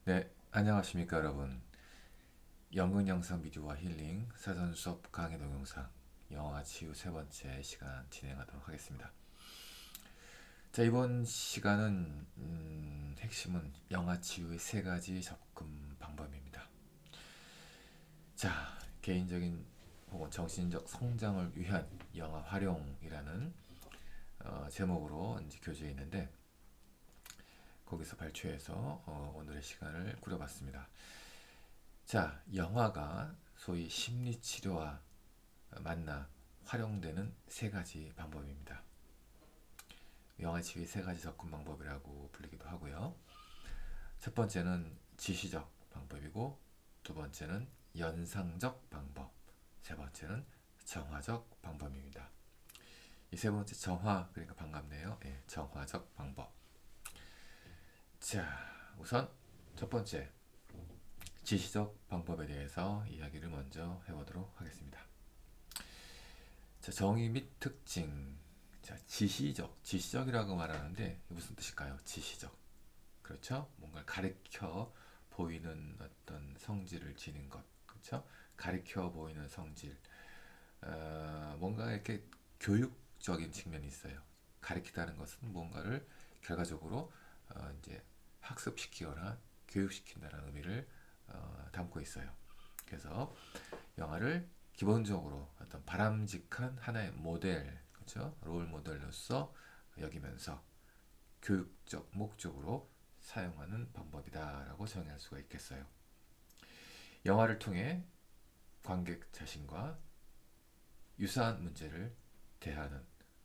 네, 안녕하십니까 여러분. 연극 영상 미디어와 힐링 사전 수업 강의 동영상 영화 치유 세 번째 시간 진행하도록 하겠습니다. 자, 이번 시간은 핵심은 영화 치유의 세 가지 접근 방법입니다. 자, 개인적인 혹은 정신적 성장을 위한 영화 활용이라는 제목으로 이제 교재에 있는데 거기서 발췌해서 오늘의 시간을 꾸려봤습니다. 자, 영화가 소위 심리치료와 만나 활용되는 세 가지 방법입니다. 영화치유의 세 가지 접근 방법이라고 불리기도 하고요. 첫 번째는 지시적 방법이고, 두 번째는 연상적 방법, 세 번째는 정화적 방법입니다. 이 세 번째 정화, 그러니까 반갑네요. 예, 정화적 방법. 자, 우선 첫 번째 지시적 방법에 대해서 이야기를 먼저 해보도록 하겠습니다. 자, 정의 및 특징. 자, 지시적이라고 말하는데 무슨 뜻일까요? 지시적. 그렇죠? 뭔가를 가리켜 보이는 어떤 성질을 지닌 것. 그렇죠? 가리켜 보이는 성질. 뭔가 이렇게 교육적인 측면이 있어요. 가리키다는 것은 뭔가를 결과적으로 이제 학습시키거나 교육시킨다는 의미를 담고 있어요. 그래서 영화를 기본적으로 어떤 바람직한 하나의 모델, 그렇죠? 롤 모델로서 여기면서 교육적 목적으로 사용하는 방법이다라고 정의할 수가 있겠어요. 영화를 통해 관객 자신과 유사한 문제를 대하는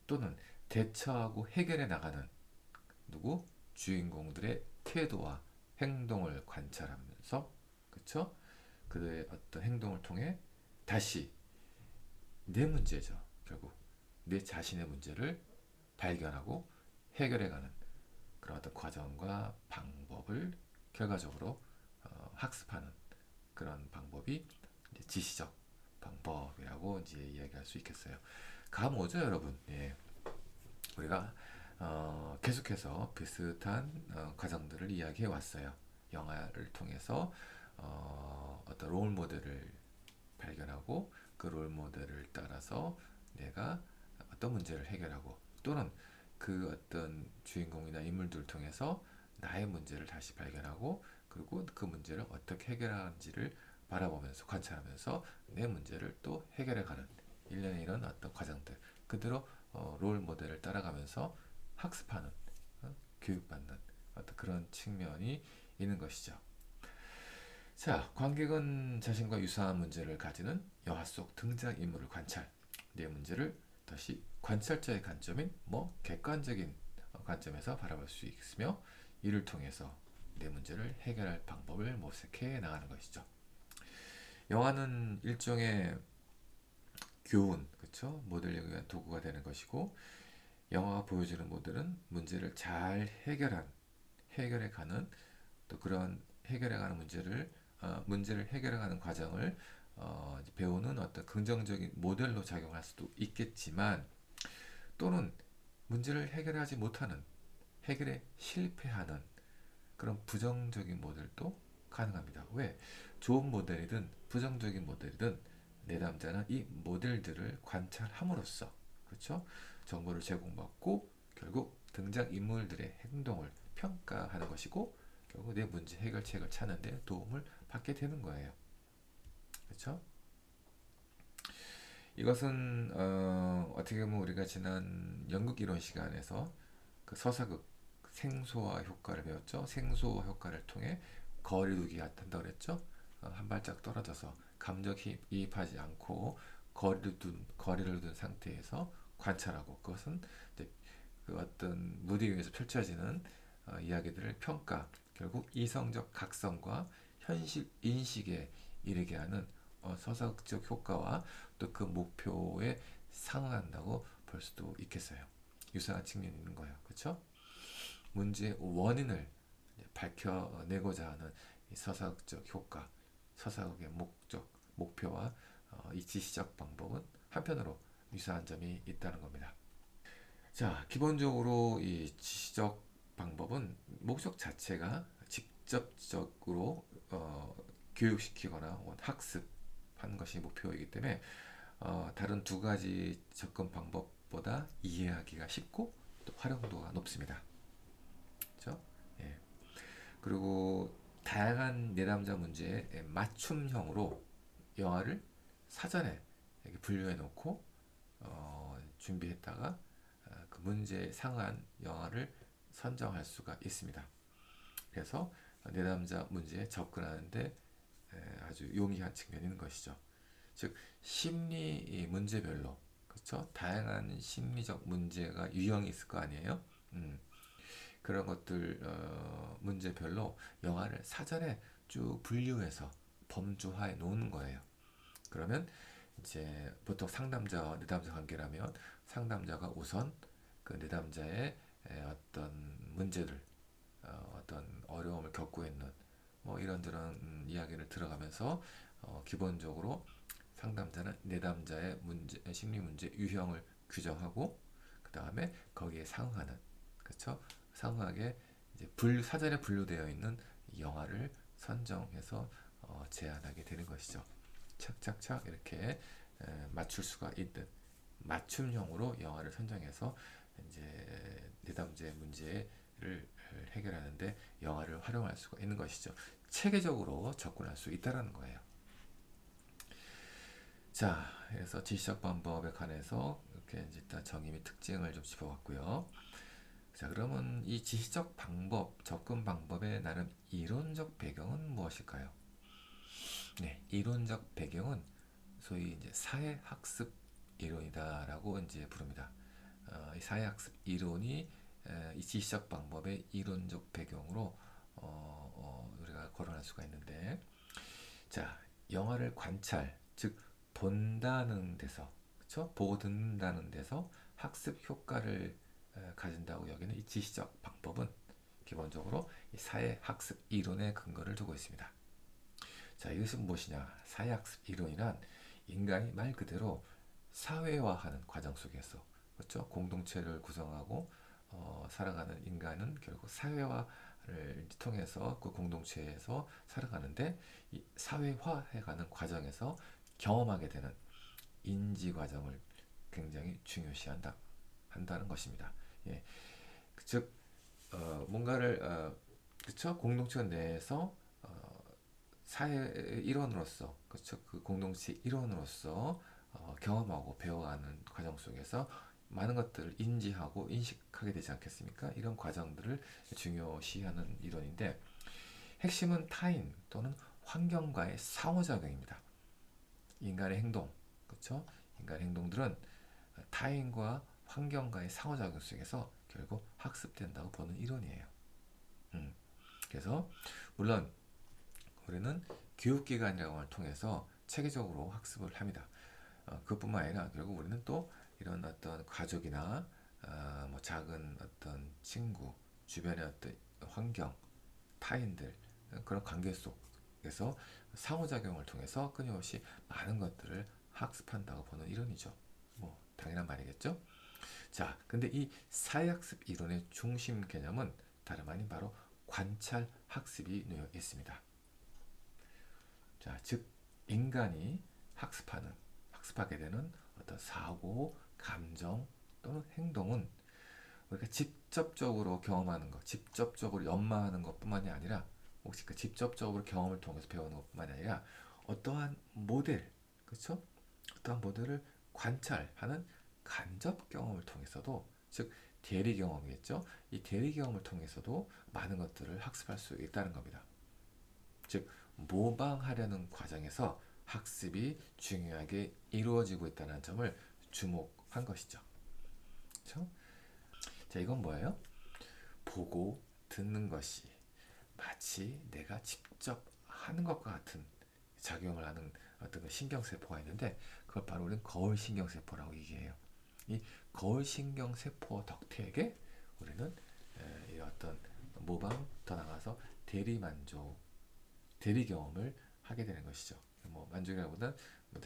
또는 대처하고 해결해 나가는 누구 주인공들의 태도와 행동을 관찰하면서 그쵸? 그들의 어떤 행동을 통해 다시 내 문제죠. 결국 내 자신의 문제를 발견하고 해결해가는 그런 어떤 과정과 방법을 결과적으로 학습하는 그런 방법이 이제 지시적 방법이라고 이제 이야기할 수 있겠어요. 가 뭐죠, 여러분? 예, 우리가 계속해서 비슷한 과정들을 이야기해 왔어요. 영화를 통해서 어떤 롤 모델을 발견하고 그 롤 모델을 따라서 내가 어떤 문제를 해결하고 또는 그 어떤 주인공이나 인물들을 통해서 나의 문제를 다시 발견하고 그리고 그 문제를 어떻게 해결하는지를 바라보면서 관찰하면서 내 문제를 또 해결해가는 일련의 이런 어떤 과정들 그대로 롤 모델을 따라가면서 학습하는 교육받는 어떤 그런 측면이 있는 것이죠. 자, 관객은 자신과 유사한 문제를 가지는 영화 속 등장인물을 관찰, 내 문제를 다시 관찰자의 관점인 객관적인 관점에서 바라볼 수 있으며 이를 통해서 내 문제를 해결할 방법을 모색해 나가는 것이죠. 영화는 일종의 교훈, 그렇죠? 모델링을 위한 도구가 되는 것이고 영화가 보여주는 모델은 문제를 잘 해결해가는 또 그런 해결해가는 문제를 해결해가는 과정을 배우는 어떤 긍정적인 모델로 작용할 수도 있겠지만 또는 문제를 해결하지 못하는 해결에 실패하는 그런 부정적인 모델도 가능합니다. 왜? 좋은 모델이든 부정적인 모델이든 내담자는 이 모델들을 관찰함으로써 그렇죠? 정보를 제공받고 결국 등장 인물들의 행동을 평가하는 것이고 결국 내 문제 해결책을 찾는 데 도움을 받게 되는 거예요. 그렇죠? 이것은 어떻게 보면 우리가 지난 연극 이론 시간에서 그 서사극 생소화 효과를 배웠죠. 생소화 효과를 통해 거리두기 한다고 그랬죠. 한 발짝 떨어져서 감정이입하지 않고 거리를 둔 상태에서 관찰하고 그것은 이제 그 어떤 무대 위에서 펼쳐지는 이야기들을 평가 결국 이성적 각성과 현실 인식에 이르게 하는 서사적 효과와 또 그 목표에 상응한다고 볼 수도 있겠어요. 유사한 측면이 있는 거예요. 그렇죠? 문제의 원인을 밝혀내고자 하는 이 서사적 효과, 서사극의 목표와 이 지시적 방법은 한편으로 유사한 점이 있다는 겁니다. 자, 기본적으로 이 지시적 방법은 목적 자체가 직접적으로 교육시키거나 혹은 학습하는 것이 목표이기 때문에 다른 두 가지 접근 방법보다 이해하기가 쉽고 또 활용도가 높습니다. 그렇죠? 예. 그리고 다양한 내담자 문제에 맞춤형으로 영화를 사전에 이렇게 분류해 놓고 준비했다가 그 문제에 상한 영화를 선정할 수가 있습니다. 그래서 내담자 문제에 접근하는데 아주 용이한 측면이 있는 것이죠. 즉 심리 문제별로 그렇죠? 다양한 심리적 문제가 유형이 있을 거 아니에요. 그런 것들 문제별로 영화를 사전에 쭉 분류해서 범주화해 놓는 거예요. 그러면 이제 보통 상담자와 내담자 관계라면 상담자가 우선 그 내담자의 어떤 문제들, 어떤 어려움을 겪고 있는 뭐 이런저런 이야기를 들어가면서 기본적으로 상담자는 내담자의 문제, 심리 문제 유형을 규정하고 그 다음에 거기에 상응하는 그렇죠? 상응하게 이제 사전에 분류되어 있는 영화를 선정해서 제안하게 되는 것이죠. 착착착 이렇게 맞출 수가 있는 맞춤형으로 영화를 선정해서 이제 내담자의 문제를 해결하는데 영화를 활용할 수가 있는 것이죠. 체계적으로 접근할 수 있다는 거예요. 자, 그래서 지시적 방법에 관해서 이렇게 이제 일단 정의 및 특징을 좀 짚어봤고요. 자, 그러면 이 지시적 방법, 접근 방법의 나름 이론적 배경은 무엇일까요? 네, 이론적 배경은 소위 이제 사회학습 이론이다라고 이제 부릅니다. 이 사회학습 이론이 이 지시적 방법의 이론적 배경으로 우리가 거론할 수가 있는데, 자, 영화를 관찰, 즉 본다는 데서, 그렇죠? 보고 듣는다는 데서 학습 효과를 가진다고 여기는 이 지시적 방법은 기본적으로 이 사회학습 이론의 근거를 두고 있습니다. 자, 이것은 무엇이냐? 사회학습 이론이란 인간이 말 그대로 사회화하는 과정 속에서 그렇죠? 공동체를 구성하고 살아가는 인간은 결국 사회화를 통해서 그 공동체에서 살아가는데 이 사회화해가는 과정에서 경험하게 되는 인지 과정을 굉장히 중요시한다 한다는 것입니다. 예, 즉 뭔가를 그렇죠? 공동체 내에서 사회 일원으로서 그렇죠? 그 공동체 일원으로서 경험하고 배워가는 과정 속에서 많은 것들을 인지하고 인식하게 되지 않겠습니까? 이런 과정들을 중요시하는 이론인데 핵심은 타인 또는 환경과의 상호작용입니다. 인간의 행동, 그렇죠? 인간의 행동들은 타인과 환경과의 상호작용 속에서 결국 학습된다고 보는 이론이에요. 그래서 물론 우리는 교육기관을 통해서 체계적으로 학습을 합니다. 그것뿐만 아니라 결국 우리는 또 이런 어떤 가족이나 뭐 작은 어떤 친구, 주변의 어떤 환경, 타인들 그런 관계 속에서 상호작용을 통해서 끊임없이 많은 것들을 학습한다고 보는 이론이죠. 뭐 당연한 말이겠죠. 자, 근데 이 사회학습 이론의 중심 개념은 다름 아닌 바로 관찰 학습이 놓여 있습니다. 자, 즉 인간이 학습하게 되는 어떤 사고, 감정 또는 행동은 우리가 직접적으로 경험하는 것, 직접적으로 연마하는 것뿐만이 아니라 혹시 그 직접적으로 경험을 통해서 배우는 것뿐만이 아니라 어떠한 모델, 그렇죠? 어떠한 모델을 관찰하는 간접 경험을 통해서도 즉 대리 경험이겠죠? 이 대리 경험을 통해서도 많은 것들을 학습할 수 있다는 겁니다. 즉 모방하려는 과정에서 학습이 중요하게 이루어지고 있다는 점을 주목한 것이죠. 그렇죠? 자, 이건 뭐예요? 보고 듣는 것이 마치 내가 직접 하는 것과 같은 작용을 하는 어떤 그 신경세포가 있는데 그걸 바로 우리는 거울신경세포라고 얘기해요. 이 거울신경세포 덕택에 우리는 이 어떤 모방 더 나가서 대리만족, 대리 경험을 하게 되는 것이죠. 뭐 만족이라기보다는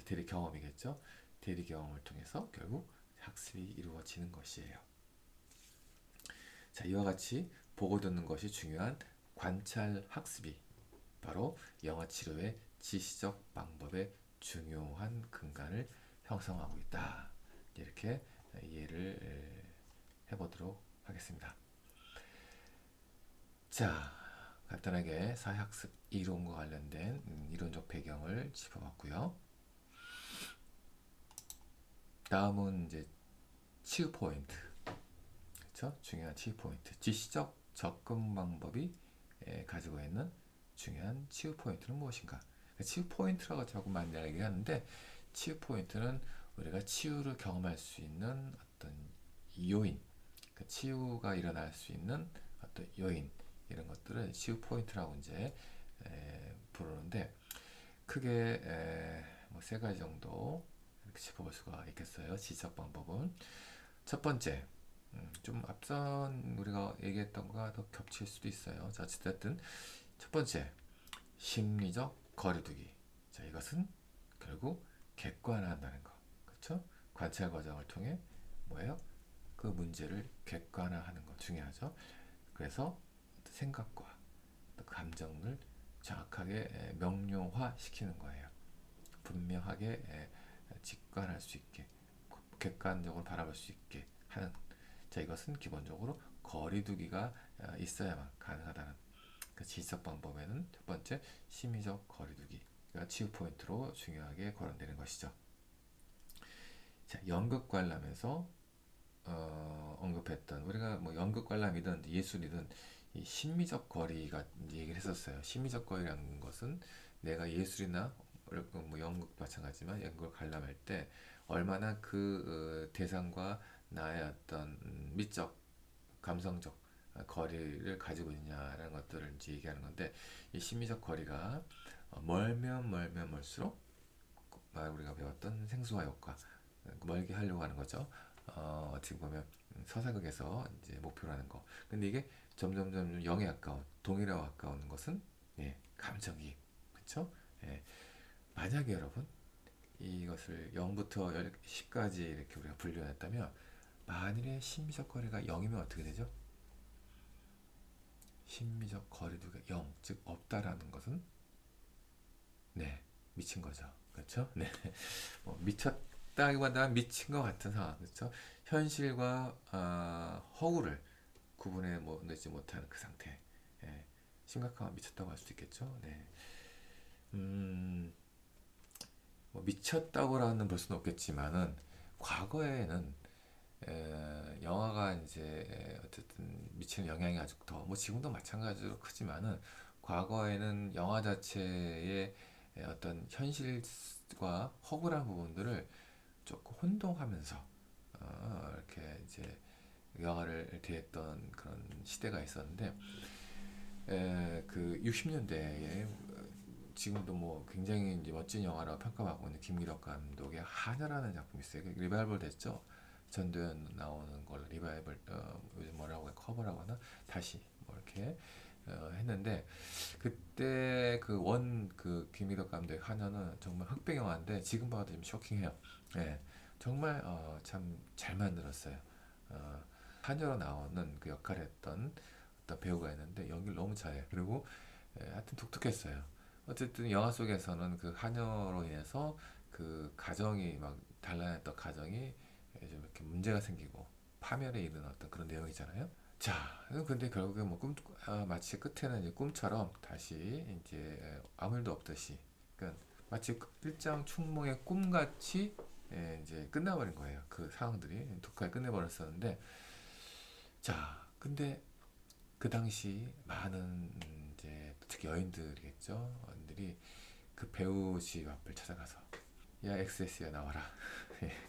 대리 경험이겠죠. 대리 경험을 통해서 결국 학습이 이루어지는 것이에요. 자, 이와 같이 보고 듣는 것이 중요한 관찰 학습이 바로 영어 치료의 지시적 방법의 중요한 근간을 형성하고 있다. 이렇게 이해를 해보도록 하겠습니다. 자, 간단하게 사회학습 이론과 관련된 이론적 배경을 짚어봤고요. 다음은 이제 치유 포인트, 그렇죠? 중요한 치유 포인트, 지시적 접근 방법이 가지고 있는 중요한 치유 포인트는 무엇인가? 치유 포인트라고 자꾸만 이야기하는데, 치유 포인트는 우리가 치유를 경험할 수 있는 어떤 요인, 치유가 일어날 수 있는 어떤 요인, 이런 것들을 치유 포인트라고 이제 부르는데, 크게 뭐세 가지 정도 이렇게 짚어볼 수가 있겠어요. 지적 방법은 첫 번째, 좀 앞선 우리가 얘기했던 거가 더 겹칠 수도 있어요. 자, 어쨌든 첫 번째, 심리적 거리두기. 자, 이것은 결국 객관화한다는 거, 그렇죠? 관찰 과정을 통해 뭐예요? 그 문제를 객관화하는 거 중요하죠. 그래서 생각과 감정을 정확하게 명료화 시키는 거예요. 분명하게 직관할 수 있게, 객관적으로 바라볼 수 있게 하는. 자, 이것은 기본적으로 거리두기가 있어야만 가능하다는 그 지적 방법에는 첫 번째 심리적 거리두기가 치유 포인트로 중요하게 거론되는 것이죠. 자, 연극 관람에서 언급했던, 우리가 뭐 연극 관람이든 예술이든 이 심미적 거리가 얘기를 했었어요. 심미적 거리라는 것은 내가 예술이나 뭐 연극 마찬가지지만 연극을 관람할 때 얼마나 그 대상과 나의 어떤 미적, 감성적 거리를 가지고 있냐라는 것들을 이제 얘기하는 건데, 이 심미적 거리가 멀면 멀수록 우리가 배웠던 생수화 효과, 멀게 하려고 하는 거죠. 어떻게 보면 서사극에서 이제 목표로 하는 거. 근데 이게 점점 0에 가까운, 동일하고 가까운 것은 감정이입, 그렇죠? 예, 만약에 여러분 이것을 0부터 10까지 이렇게 우리가 분류했다면, 만일에 심리적 거리가 0이면 어떻게 되죠? 심리적 거리두기가 0, 즉 없다라는 것은 미친 거죠. 그렇죠? 네. 미쳤다기보다 미친 것 같은 상황. 그렇죠? 현실과 허구를 구분해 내지 못하는 그 상태. 예. 심각하면 미쳤다고 할 수도 있겠죠. 네. 미쳤다고라는 볼 수는 없겠지만은, 과거에는 영화가 이제 어쨌든 미치는 영향이 아주 더, 뭐 지금도 마찬가지로 크지만은, 과거에는 영화 자체의 어떤 현실과 허구란 부분들을 조금 혼동하면서 이렇게 이제 영화를 대했던 그런 시대가 있었는데, 그 60년대에 지금도 뭐 굉장히 이제 멋진 영화라고 평가받고 있는 김기덕 감독의 하녀라는 작품이 있어요. 리바이벌 됐죠. 전도연 나오는 걸 리바이벌, 요즘 뭐라고 해, 커버라고 하나, 다시 뭐 이렇게 했는데, 그때 그 김기덕 감독의 하녀는 정말 흑백 영화인데 지금 봐도 좀 쇼킹해요. 예, 정말 참 잘 만들었어요. 어, 하녀로 나오는 그 역할을 했던 어떤 배우가 있는데 연기를 너무 잘해. 그리고 하여튼 독특했어요. 어쨌든 영화 속에서는 그 하녀로 인해서 그 가정이 막 단란했던 가정이 좀 이렇게 문제가 생기고 파멸에 이르는 어떤 그런 내용이잖아요. 자, 근데 결국에 뭐 마치 끝에는 이제 꿈처럼 다시 이제 아무 일도 없듯이, 그러니까 마치 일장 충몽의 꿈같이 이제 끝나버린 거예요. 그 상황들이 독하게 끝내버렸었는데, 자, 근데 그 당시 많은 이제 특히 여인들이겠죠. 여인들이 그 배우 집 앞을 찾아가서 야 엑세스야 나와라.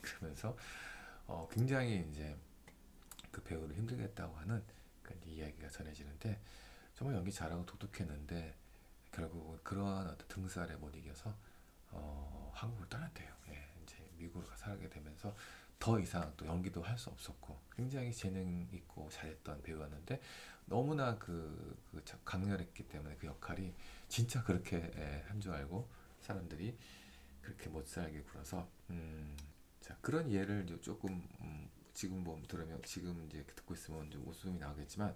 그러면서 굉장히 이제 그 배우를 힘들게 했다고 하는 그 이야기가 전해지는데, 정말 연기 잘하고 독특했는데 결국은 그러한 어떤 등살에 못 이겨서 한국을 떠났대요. 예, 이제 미국으로 가 살게 되면서 더 이상 또 연기도 할 수 없었고, 굉장히 재능 있고 잘했던 배우였는데 너무나 강렬했기 때문에 그 역할이 진짜 그렇게 한 줄 알고 사람들이 그렇게 못 살게 굴어서, 자, 그런 예를 조금 지금 들으면 지금 이제 듣고 있으면 좀 웃음이 나오겠지만,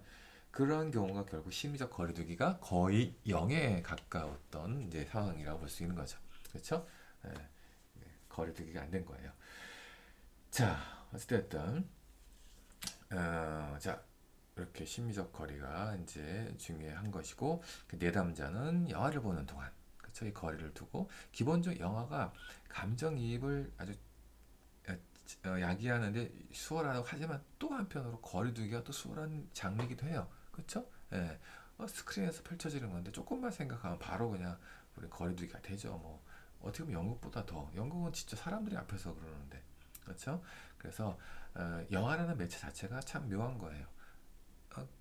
그런 경우가 결국 심리적 거리두기가 거의 0에 가까웠던 이제 상황이라고 볼 수 있는 거죠. 그렇죠? 예, 거리두기가 안 된 거예요. 자, 어찌됐든 자, 이렇게 심리적 거리가 이제 중요한 것이고, 그 내담자는 영화를 보는 동안, 그쵸? 이 거리를 두고, 기본적으로 영화가 감정이입을 아주 야기하는데 수월하다고 하지만 또 한편으로 거리두기가 또 수월한 장르이기도 해요. 그쵸? 예. 스크린에서 펼쳐지는 건데 조금만 생각하면 바로 그냥 우리 거리두기가 되죠. 뭐 어떻게 보면 연극보다 더, 연극은 진짜 사람들이 앞에서 그러는데, 그렇죠? 그래서 영화라는 매체 자체가 참 묘한 거예요.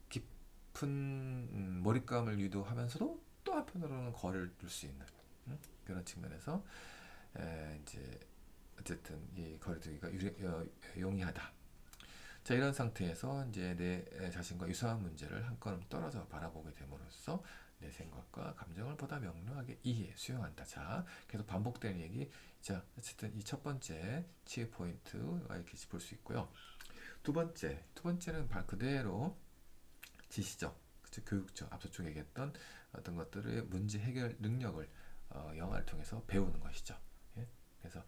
깊은 몰입감을 유도하면서도 또 한편으로는 거리를 둘 수 있는 그런 측면에서 이제 어쨌든 이 거리두기가 용이하다. 자, 이런 상태에서 이제 내 자신과 유사한 문제를 한 걸음 떨어져 바라보게 됨으로써 내 생각과 감정을 보다 명료하게 이해, 수용한다. 자, 계속 반복되는 얘기. 자, 어쨌든 이 첫 번째 치유 포인트가 이렇게 볼 수 있고요. 두 번째는 그대로 지시적, 그쵸, 교육적, 앞서 쭉 얘기했던 어떤 것들의 문제 해결 능력을 영화를 통해서 배우는 것이죠. 예? 그래서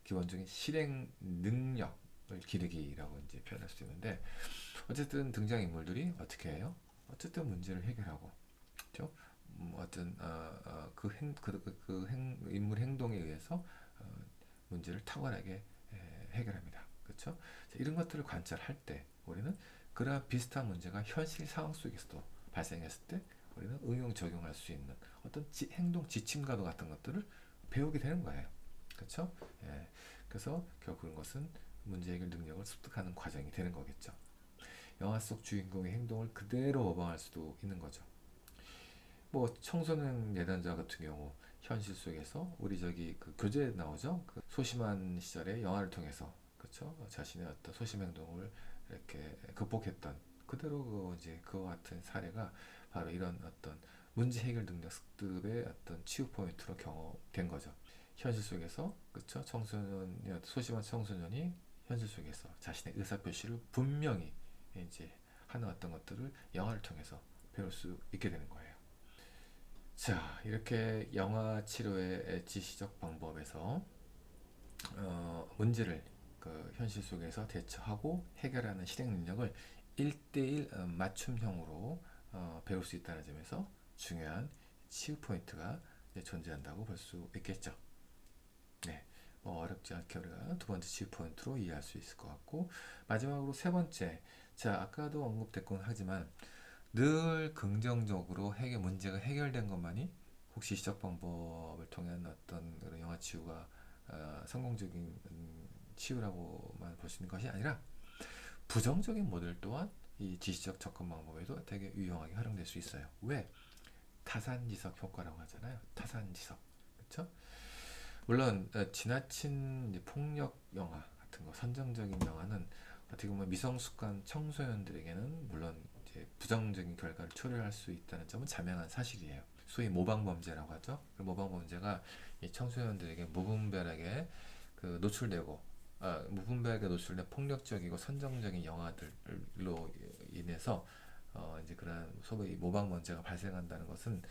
기본적인 실행 능력을 기르기라고 이제 표현할 수 있는데, 어쨌든 등장 인물들이 어떻게 해요? 어쨌든 문제를 해결하고, 그렇죠? 어떤 인물 행동에 의해서 문제를 탁월하게 해결합니다. 그렇죠? 이런 것들을 관찰할 때 우리는 그러한 비슷한 문제가 현실 상황 속에서도 발생했을 때 우리는 응용 적용할 수 있는 어떤 행동 지침과도 같은 것들을 배우게 되는 거예요. 그렇죠? 예. 그래서 결국 그런 것은 문제 해결 능력을 습득하는 과정이 되는 거겠죠. 영화 속 주인공의 행동을 그대로 모방할 수도 있는 거죠. 뭐 청소년 예단자 같은 경우 현실 속에서 우리 저기 그 교재에 나오죠. 그 소심한 시절에 영화를 통해서 그렇죠. 자신의 어떤 소심 행동을 이렇게 극복했던 그대로 이제 그와 같은 사례가 바로 이런 어떤 문제 해결 능력 습득의 어떤 치유 포인트로 경험된 거죠. 현실 속에서 그렇죠. 청소년 소심한 청소년이 현실 속에서 자신의 의사 표시를 분명히 이제 하는 어떤 것들을 영화를 통해서 배울 수 있게 되는 거예요. 자, 이렇게 영화 치료의 지시적 방법에서 문제를 그 현실 속에서 대처하고 해결하는 실행 능력을 1대1 맞춤형으로 배울 수 있다는 점에서 중요한 치유 포인트가 존재한다고 볼 수 있겠죠. 네, 뭐 어렵지 않게 우리가 두 번째 치유 포인트로 이해할 수 있을 것 같고, 마지막으로 세 번째. 자, 아까도 언급됐곤 하지만 늘 긍정적으로 문제가 해결된 것만이 혹시 시적 방법을 통한 어떤 그런 영화 치유가 성공적인 치유라고만 볼 수 있는 것이 아니라 부정적인 모델 또한 이 지시적 접근 방법에도 되게 유용하게 활용될 수 있어요. 왜? 타산지석 효과라고 하잖아요. 타산지석. 그렇죠? 물론 지나친 폭력 영화 같은 거, 선정적인 영화는 어떻게 보면 미성숙한 청소년들에게는 물론 이제 부정적인 결과를 초래할 수 있다는 점은 자명한 사실이에요. 소위 모방 범죄라고 하죠. 그 모방 범죄가 이 청소년들에게 무분별하게 노출된 폭력적이고 선정적인 영화들로 인해서 이제 그런 소위 모방 범죄가 발생한다는 것은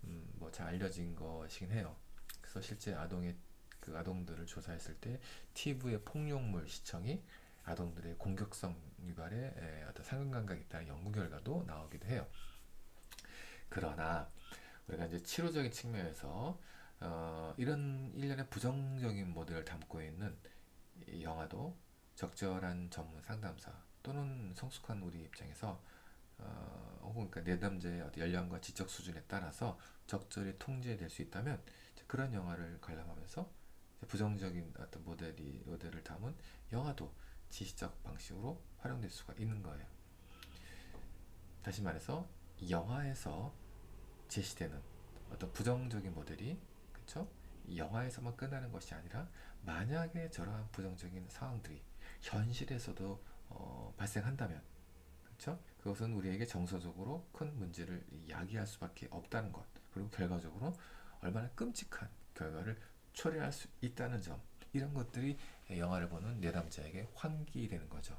뭐 잘 알려진 것이긴 해요. 그래서 실제 아동들을 조사했을 때 TV의 폭력물 시청이 아동들의 공격성 유발에 어떤 상관관계가 있다는 연구 결과도 나오기도 해요. 그러나 우리가 이제 치료적인 측면에서 이런 일련의 부정적인 모델을 담고 있는 이 영화도 적절한 전문 상담사 또는 성숙한 우리 입장에서 혹은 그러니까 내담자의 어떤 연령과 지적 수준에 따라서 적절히 통제될 수 있다면 그런 영화를 관람하면서 부정적인 어떤 모델을 담은 영화도 지시적 방식으로 활용될 수가 있는 거예요. 다시 말해서 영화에서 제시되는 어떤 부정적인 모델이 그쵸? 영화에서만 끝나는 것이 아니라 만약에 저러한 부정적인 상황들이 현실에서도 발생한다면 그쵸? 그것은 우리에게 정서적으로 큰 문제를 야기할 수밖에 없다는 것, 그리고 결과적으로 얼마나 끔찍한 결과를 초래할 수 있다는 점, 이런 것들이 영화를 보는 내담자에게 환기되는 거죠.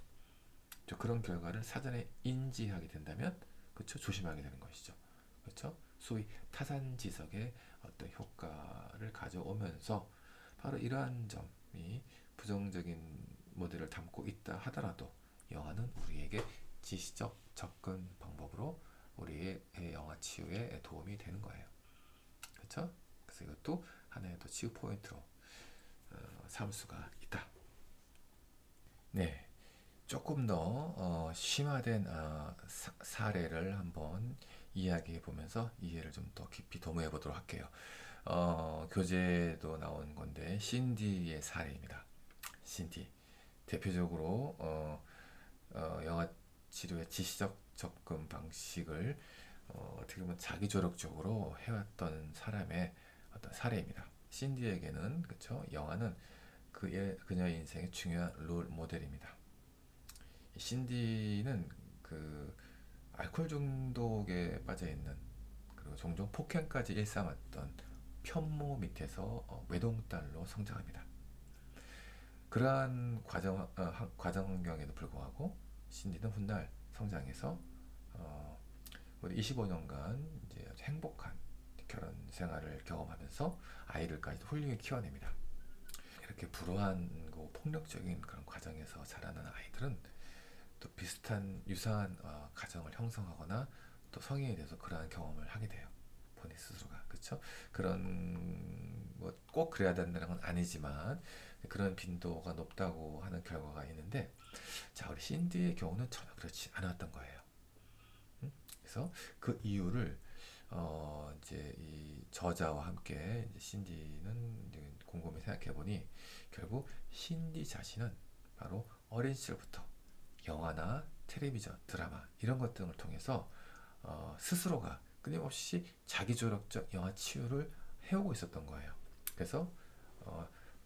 그런 결과를 사전에 인지하게 된다면 그렇죠? 조심하게 되는 것이죠. 그렇죠? 소위 타산지석의 어떤 효과를 가져오면서 바로 이러한 점이 부정적인 모델을 담고 있다 하더라도 영화는 우리에게 지시적 접근 방법으로 우리의 영화 치유에 도움이 되는 거예요. 그렇죠? 그래서 이것도 하나의 또 치유 포인트로 삼을 수가 있다. 네, 조금 더 심화된 사례를 한번 이야기해 보면서 이해를 좀 더 깊이 도모해 보도록 할게요. 교재도 나온 건데 신디의 사례입니다. 신디 대표적으로 영화 치료의 지시적 접근 방식을 어떻게 보면 자기조력적으로 해왔던 사람의 어떤 사례입니다. 신디에게는 그렇죠. 영화는 그녀의 인생의 중요한 롤 모델입니다. 신디는 그 알코올 중독에 빠져 있는 그리고 종종 폭행까지 일삼았던 편모 밑에서 외동딸로 성장합니다. 그러한 과정 환경에도 불구하고 신디는 훗날 성장해서 우리 25년간 이제 아주 행복한 결혼 생활을 경험하면서 아이들까지도 훌륭히 키워냅니다. 이렇게 불우한 폭력적인 그런 과정에서 자라는 아이들은 또 비슷한 유사한 가정을 형성하거나 또 성인이 돼서 그러한 경험을 하게 돼요. 본인 스스로가 그렇죠? 그런 뭐 꼭 그래야 된다는 건 아니지만 그런 빈도가 높다고 하는 결과가 있는데 자 우리 신디의 경우는 전혀 그렇지 않았던 거예요. 그래서 그 이유를 이제 이 저자와 함께 이제 신디는 이제 곰곰이 생각해 보니 결국 신디 자신은 바로 어린 시절부터 영화나 텔레비전, 드라마 이런 것 등을 통해서 스스로가 끊임없이 자기조력적 영화 치유를 해오고 있었던 거예요. 그래서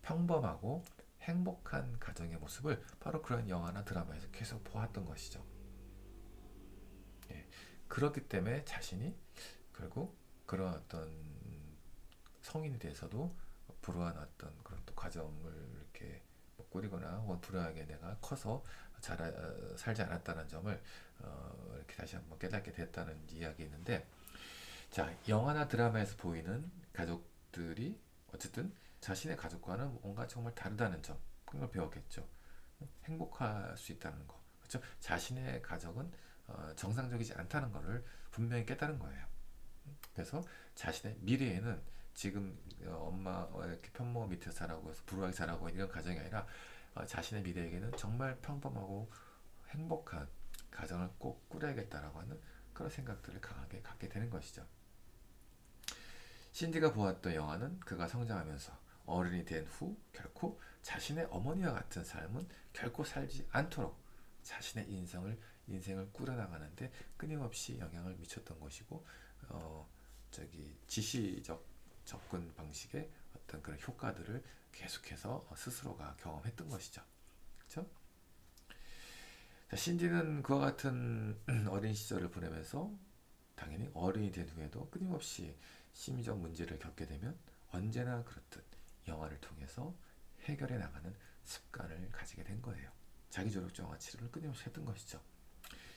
평범하고 행복한 가정의 모습을 바로 그런 영화나 드라마에서 계속 보았던 것이죠. 예. 그렇기 때문에 자신이 결국 그런 어떤 성인이 돼서도 불우한 어떤 그런 또 과정을 이렇게 뭐 꾸리거나 혹은 불우하게 내가 커서 살지 않았다는 점을 이렇게 다시 한번 깨닫게 됐다는 이야기 있는데 자 영화나 드라마에서 보이는 가족들이 어쨌든 자신의 가족과는 뭔가 정말 다르다는 점 그걸 배웠겠죠. 행복할 수 있다는 거 그렇죠? 자신의 가족은 정상적이지 않다는 것을 분명히 깨달은 거예요. 그래서 자신의 미래에는 지금 엄마 이렇게 편모 밑에서 자라고 해서 불우하게 자라고 이런 가정이 아니라 자신의 미래에게는 정말 평범하고 행복한 가정을 꼭 꾸려야겠다라고 하는 그런 생각들을 강하게 갖게 되는 것이죠. 신디가 보았던 영화는 그가 성장하면서 어른이 된 후 결코 자신의 어머니와 같은 삶은 결코 살지 않도록 자신의 인생을 꾸려나가는데 끊임없이 영향을 미쳤던 것이고 지시적 접근 방식의 어떤 그런 효과들을 계속해서 스스로가 경험했던 것이죠. 그렇죠? 자, 신디는 그와 같은 어린 시절을 보내면서 당연히 어른이 된 후에도 끊임없이 심리적 문제를 겪게 되면 언제나 그렇듯 영화를 통해서 해결해 나가는 습관을 가지게 된 거예요. 자기조력적 영화 치료를 끊임없이 했던 것이죠.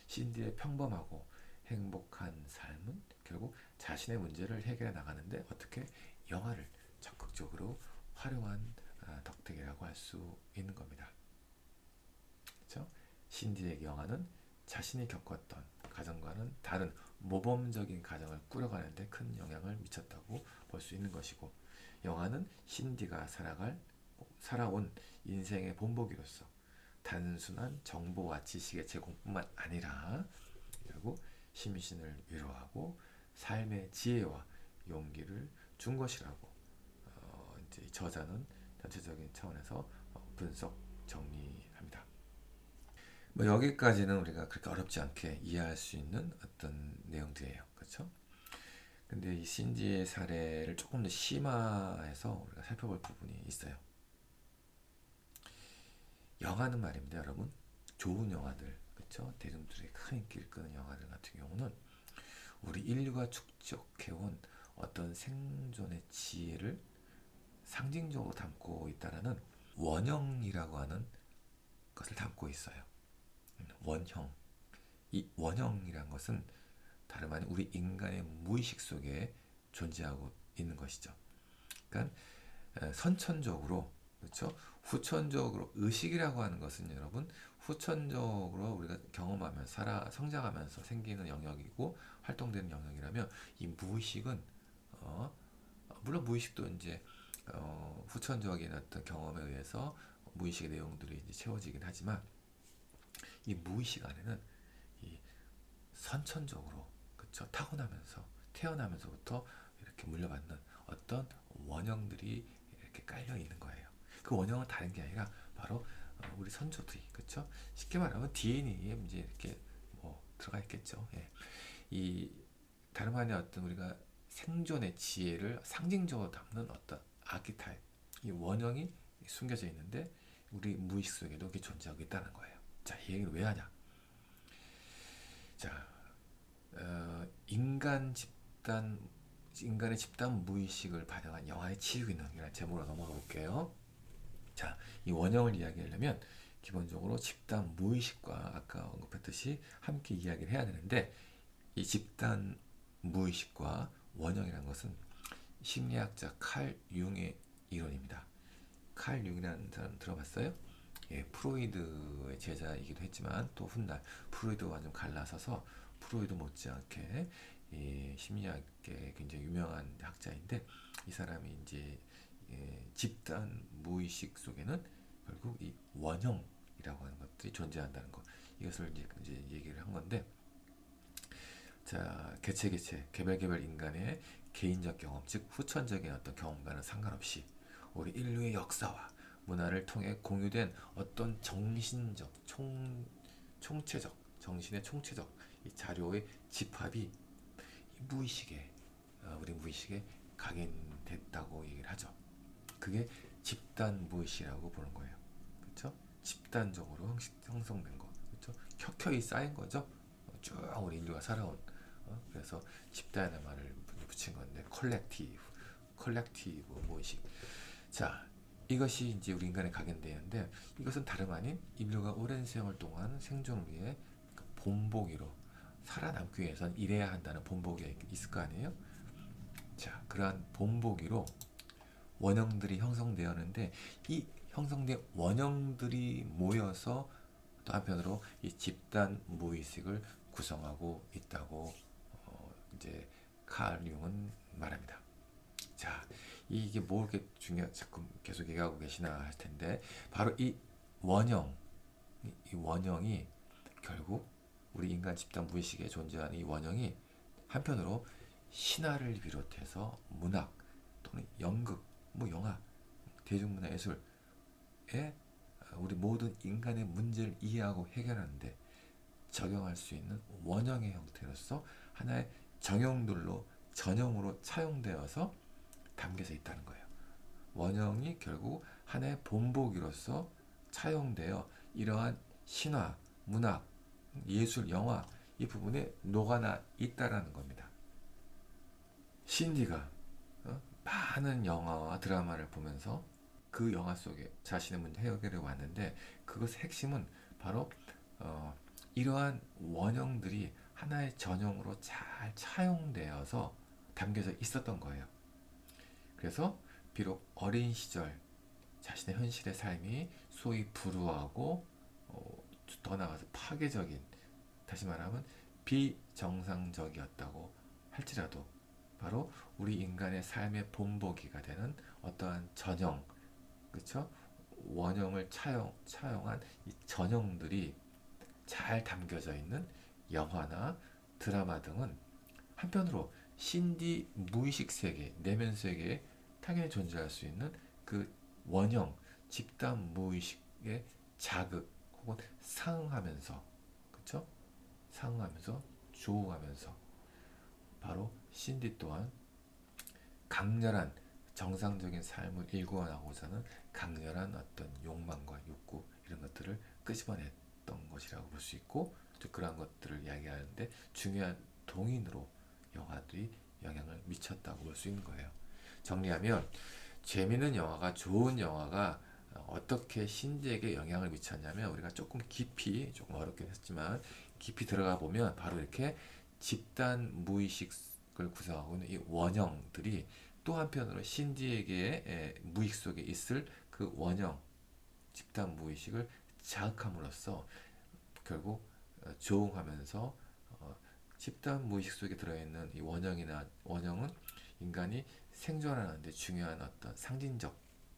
신디의 평범하고 행복한 삶은 결국 자신의 문제를 해결해 나가는데 어떻게 영화를 적극적으로 활용한 덕택이라고 할 수 있는 겁니다. 그렇죠? 신디의 영화는 자신이 겪었던 가정과는 다른 모범적인 가정을 꾸려가는데 큰 영향을 미쳤다고 볼 수 있는 것이고 영화는 신디가 살아온 인생의 본보기로서 단순한 정보와 지식의 제공뿐만 아니라 결국 심신을 위로하고 삶의 지혜와 용기를 준 것이라고 이제 저자는 전체적인 차원에서 분석 정리합니다. 뭐 여기까지는 우리가 그렇게 어렵지 않게 이해할 수 있는 어떤 내용들이에요. 그렇죠? 근데 이 신디의 사례를 조금 더 심화해서 우리가 살펴볼 부분이 있어요. 영화는 말입니다, 여러분. 좋은 영화들, 그렇죠? 대중들의 큰 인기를 끄는 영화들 같은 경우는 우리 인류가 축적해온 어떤 생존의 지혜를 상징적으로 담고 있다라는 원형이라고 하는 것을 담고 있어요. 원형. 이 원형이란 것은 다름 아닌 우리 인간의 무의식 속에 존재하고 있는 것이죠. 그러니까 선천적으로, 그렇죠? 후천적으로 의식이라고 하는 것은 여러분 후천적으로 우리가 경험하면서 성장하면서 생기는 영역이고 활동되는 영역이라면, 이 무의식은 어, 물론 무의식도 이제 후천적인 어떤 경험에 의해서 무의식의 내용들이 이제 채워지긴 하지만, 이 무의식 안에는 이 선천적으로, 그쵸, 타고나면서 태어나면서부터 이렇게 물려받는 어떤 원형들이 이렇게 깔려 있는 거예요. 그 원형은 다른 게 아니라 바로 우리 선조들이, 그쵸, 쉽게 말하면 DNA에 이제 이렇게 뭐 들어가 있겠죠. 예. 이 다름 아닌 어떤 우리가 생존의 지혜를 상징적으로 담는 어떤 아키타입, 이 원형이 숨겨져 있는데 우리 무의식 속에도 이게 존재하고 있다는 거예요. 자, 이 얘기를 왜 하냐? 자, 인간의 집단 무의식을 반영한 영화의 치유 기능이라는 제목으로 넘어가 볼게요. 자, 이 원형을 이야기하려면 기본적으로 집단 무의식과 아까 언급했듯이 함께 이야기를 해야 되는데, 이 집단 무의식과 원형이라는 것은 심리학자 칼 융의 이론입니다. 칼 융이라는 사람 들어봤어요? 예, 프로이드의 제자이기도 했지만 또 훗날 프로이드와 좀 갈라서서 프로이드 못지않게 심리학계 굉장히 유명한 학자인데, 이 사람이 이제 집단 무의식 속에는 결국 이 원형이라고 하는 것들이 존재한다는 것, 이것을 이제 얘기를 한 건데, 자, 개별 인간의 개인적 경험, 즉 후천적인 어떤 경험과는 상관없이 우리 인류의 역사와 문화를 통해 공유된 어떤 정신적 총체적, 정신의 총체적 이 자료의 집합이 이 무의식에, 우리 무의식에 각인됐다고 얘기를 하죠. 그게 집단 무의식이라고 보는 거예요. 그렇죠? 집단적으로 형성된 거, 그렇죠? 켜켜이 쌓인 거죠. 쭉 우리 인류가 살아온. 그래서 집단의 말을 붙인 건데, 컬렉티브 무의식. 자, 이것이 이제 우리 인간에 각인되는데, 이것은 다름 아닌 인류가 오랜 세월 동안 생존을 위해 그 본보기로 살아남기 위해서는 이래야 한다는 본보기가 있을 거 아니에요? 자, 그러한 본보기로 원형들이 형성되었는데, 이 형성된 원형들이 모여서 또 한편으로 이 집단 무의식을 구성하고 있다고 이제 칼 융은 말합니다. 자, 이게 뭐 이렇게 자꾸 계속 얘기하고 계시나 할 텐데, 바로 이 원형, 이 원형이 결국 우리 인간 집단 무의식에 존재하는 이 원형이 한편으로 신화를 비롯해서 문학 또는 연극, 뭐 영화, 대중문화 예술에 우리 모든 인간의 문제를 이해하고 해결하는데 적용할 수 있는 원형의 형태로서 하나의 전형으로 차용되어서 담겨져 있다는 거예요. 원형이 결국 하나의 본보기로서 차용되어 이러한 신화, 문학, 예술, 영화 이 부분에 녹아나 있다라는 겁니다. 신디가 많은 영화와 드라마를 보면서 그 영화 속에 자신의 문제 해결해 왔는데, 그것의 핵심은 바로 이러한 원형들이 하나의 전형으로 잘 차용되어서 담겨져 있었던 거예요. 그래서 비록 어린 시절 자신의 현실의 삶이 소위 불우하고 더 나아가서 파괴적인, 다시 말하면 비정상적이었다고 할지라도 바로 우리 인간의 삶의 본보기가 되는 어떠한 전형, 그렇죠? 원형을 차용한 이 전형들이 잘 담겨져 있는 영화나 드라마 등은 한편으로 신디 무의식 세계, 내면 세계에 당연히 존재할 수 있는 그 원형, 집단 무의식의 자극 혹은 상응하면서, 그렇죠? 상응하면서 조우하면서 바로 신디 또한 강렬한 정상적인 삶을 일구어나고자 하는 강렬한 어떤 욕망과 욕구 이런 것들을 끄집어냈던 것이라고 볼 수 있고, 또 그러한 것들을 이야기하는데 중요한 동인으로 영화들이 영향을 미쳤다고 볼 수 있는 거예요. 정리하면 재미있는 영화가, 좋은 영화가 어떻게 신디에게 영향을 미쳤냐면, 우리가 조금 어렵긴 했지만 깊이 들어가 보면 바로 이렇게 집단 무의식을 구성하고 있는 이 원형들이 또 한편으로 신지에게 무의식 속에 있을 그 원형 집단 무의식을 자극함으로써 결국 조응하면서 집단 무의식 속에 들어있는 이 원형은 인간이 생존하는 데 중요한 어떤 상징적인,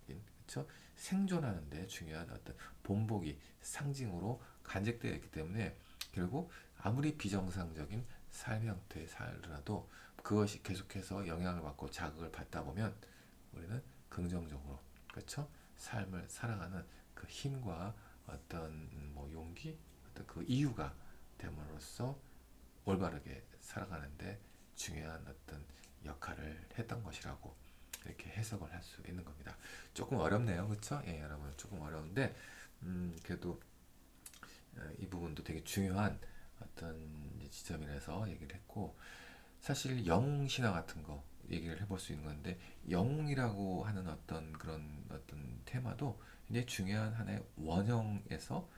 그렇죠? 생존하는 데 중요한 어떤 본보기 상징으로 간직되어 있기 때문에 결국 아무리 비정상적인 삶의 형태에 살더라도 그것이 계속해서 영향을 받고 자극을 받다 보면 우리는 긍정적으로, 그렇죠? 삶을 살아가는 그 힘과 어떤 뭐 용기, 어떤 그 이유가 됨으로써 올바르게 살아가는데 중요한 어떤 역할을 했던 것이라고 이렇게 해석을 할 수 있는 겁니다. 조금 어렵네요, 그렇죠? 예, 여러분 조금 어려운데 그래도 이 부분도 되게 중요한 어떤 지점이라서 얘기를 했고, 사실 영웅 신화 같은 거 얘기를 해볼 수 있는 건데 영웅이라고 하는 어떤 그런 어떤 테마도 굉장히 중요한 하나의 원형에서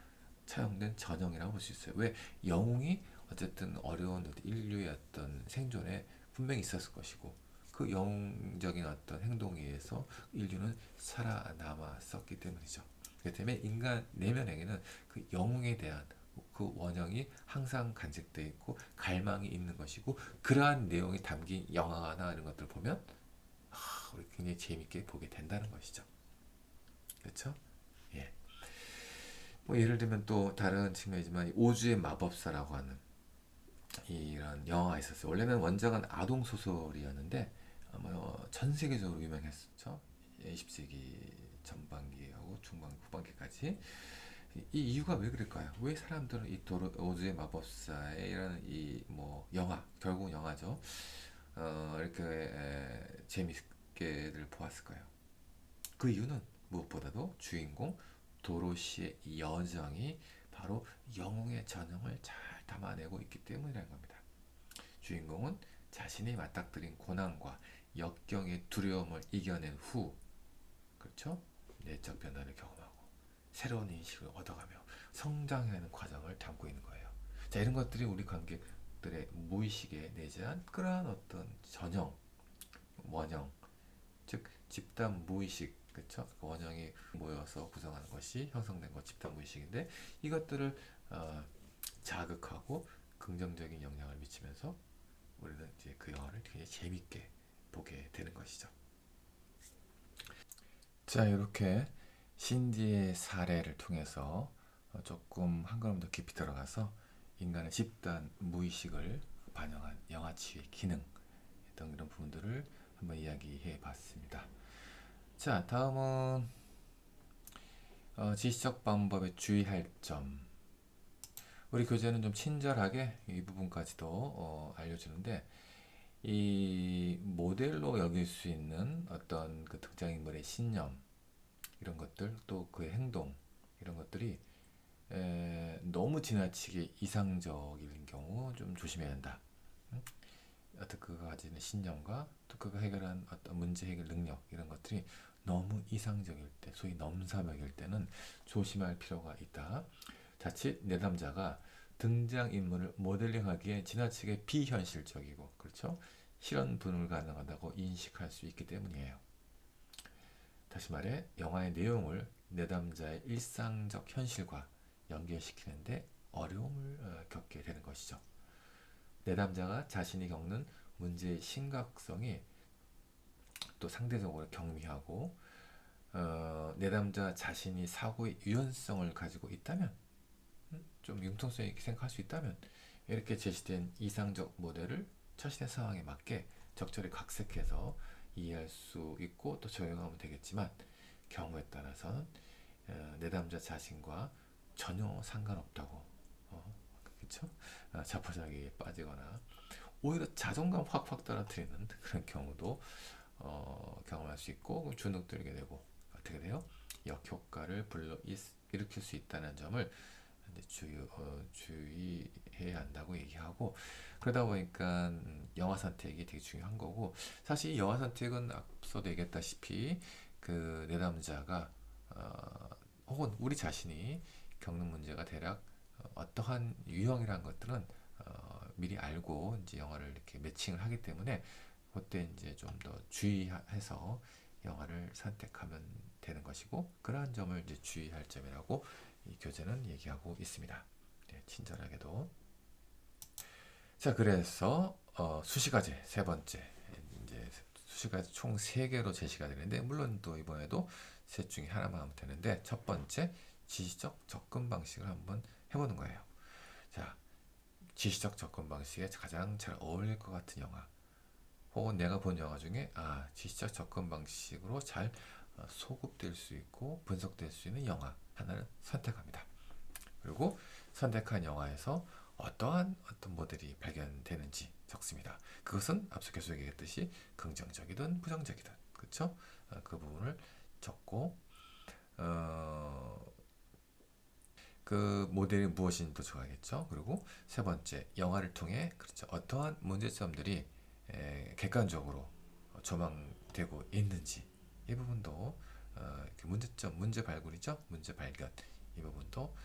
차용된 전형이라고 볼 수 있어요. 왜 영웅이 어쨌든 어려운 인류의 어떤 생존에 분명히 있었을 것이고 그 영웅적인 어떤 행동에 의해서 인류는 살아남았었기 때문이죠. 그렇기 때문에 인간 내면에게는 그 영웅에 대한 그 원형이 항상 간직되어 있고 갈망이 있는 것이고 그러한 내용이 담긴 영화나 이런 것들 보면 우리 굉장히 재밌게 보게 된다는 것이죠. 그렇죠? 예. 뭐 예를 들면 또 다른 측면이지만 오즈의 마법사라고 하는 이런 영화가 있었어요. 원래는 원작은 아동 소설이었는데 전 세계적으로 유명했었죠. 20세기 전반기하고 중반기, 후반기까지. 이 이유가 왜 그럴까요? 왜 사람들은 이 오즈의 마법사의 이런 이 뭐 영화, 결국 영화죠. 이렇게 재밌게들 보았을까요? 그 이유는 무엇보다도 주인공 도로시의 여정이 바로 영웅의 전형을 잘 담아내고 있기 때문이라는 겁니다. 주인공은 자신이 맞닥뜨린 고난과 역경의 두려움을 이겨낸 후, 그렇죠? 내적 변화를 경험하고 새로운 인식을 얻어가며 성장하는 과정을 담고 있는 거예요. 자, 이런 것들이 우리 관객들의 무의식에 내재한 그러한 어떤 전형, 원형, 즉 집단 무의식, 그렇죠? 그 원형이 모여서 구성하는 것이 형성된 것 집단 무의식인데 이것들을 자극하고 긍정적인 영향을 미치면서 우리는 이제 그 영화를 굉장히 재밌게 보게 되는 것이죠. 자, 이렇게 신지의 사례를 통해서 조금 한 걸음 더 깊이 들어가서 인간의 집단 무의식을 반영한 영화치유의 기능 어떤 이런 부분들을 한번 이야기해 봤습니다. 자, 다음은 지시적 방법에 주의할 점. 우리 교재는 좀 친절하게 이 부분까지도 알려주는데 이 모델로 여길 수 있는 어떤 그 등장인물의 신념 이런 것들 또 그의 행동 이런 것들이 너무 지나치게 이상적인 경우 좀 조심해야 한다. 응? 어떤 그가 가지는 신념과 또 그가 해결한 어떤 문제 해결 능력 이런 것들이 너무 이상적일 때, 소위 넘사벽일 때는 조심할 필요가 있다. 자칫 내담자가 등장인물을 모델링하기에 지나치게 비현실적이고, 그렇죠? 실현 불가능하다고 인식할 수 있기 때문이에요. 다시 말해, 영화의 내용을 내담자의 일상적 현실과 연결시키는데 어려움을 겪게 되는 것이죠. 내담자가 자신이 겪는 문제의 심각성이 또 상대적으로 경미하고 내담자 자신이 사고의 유연성을 가지고 있다면 좀 융통성 있게 생각할 수 있다면 이렇게 제시된 이상적 모델을 자신의 상황에 맞게 적절히 각색해서 이해할 수 있고 또 적용하면 되겠지만 경우에 따라서는 내담자 자신과 전혀 상관없다고 그렇죠? 자포자기에 빠지거나 오히려 자존감 확 떨어뜨리는 그런 경우도 경험할 수 있고 주눅들게 되고 어떻게 돼요? 역효과를 일으킬 수 있다는 점을 주의해야 한다고 얘기하고 그러다 보니까 영화 선택이 되게 중요한 거고 사실 이 영화 선택은 앞서도 얘기했다시피 그 내담자가 혹은 우리 자신이 겪는 문제가 대략 어떠한 유형이란 것들은 미리 알고 이제 영어를 이렇게 매칭을 하기 때문에 그때 이제 좀 더 주의해서 영어를 선택하면 되는 것이고, 그러한 점을 이제 주의할 점이라고 이 교재는 얘기하고 있습니다. 네, 친절하게도. 자, 그래서 수식어제 세 번째, 이제 수식어제 총 3개로 제시가 되는데, 물론 또 이번에도 셋 중에 하나만 하면 되는데, 첫 번째 지시적 접근 방식을 한번 해보는 거예요. 자, 지시적 접근 방식에 가장 잘 어울릴 것 같은 영화, 혹은 내가 본 영화 중에 지시적 접근 방식으로 잘 소급될 수 있고 분석될 수 있는 영화 하나를 선택합니다. 그리고 선택한 영화에서 어떠한 어떤 모델이 발견되는지 적습니다. 그것은 앞서 계속 얘기했듯이 긍정적이든 부정적이든, 그렇죠? 그 부분을 적고, 그 모델이 무엇인지도 적어야겠죠. 그리고 세 번째, 영화를 통해 그렇죠, 어떠한 문제점들이 객관적으로 조망되고 있는지, 이 부분도 이렇게 문제점, 문제 발굴이죠. 문제 발견, 이 부분도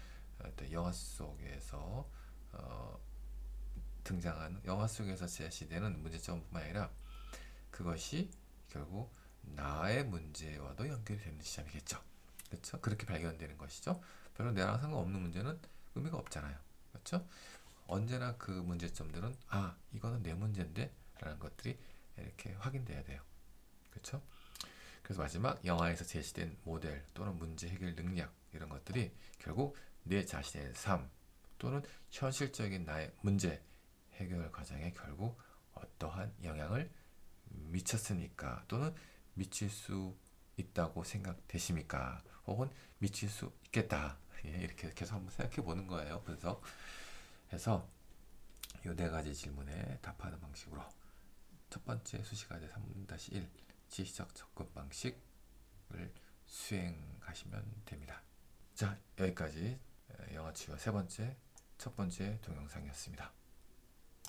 또 영화 속에서 등장하는, 영화 속에서 제시되는 문제점뿐만 아니라 그것이 결국 나의 문제와도 연결이 되는 지점이겠죠. 그렇죠? 그렇게 발견되는 것이죠. 별로 나랑 상관없는 문제는 의미가 없잖아요. 그렇죠? 언제나 그 문제점들은 이거는 내 문제인데 라는 것들이 이렇게 확인돼야 돼요. 그렇죠? 그래서 마지막, 영화에서 제시된 모델 또는 문제 해결 능력, 이런 것들이 결국 내 자신의 삶 또는 현실적인 나의 문제 해결 과정에 결국 어떠한 영향을 미쳤습니까? 또는 미칠 수 있다고 생각되십니까? 혹은 미칠 수 있겠다. 이렇게 계속 한번 생각해 보는 거예요. 분석해서 이 4가지 질문에 답하는 방식으로 첫 번째 수식어제 3-1 지시적 접근 방식을 수행하시면 됩니다. 자, 여기까지 영어 치유 첫 번째 동영상이었습니다.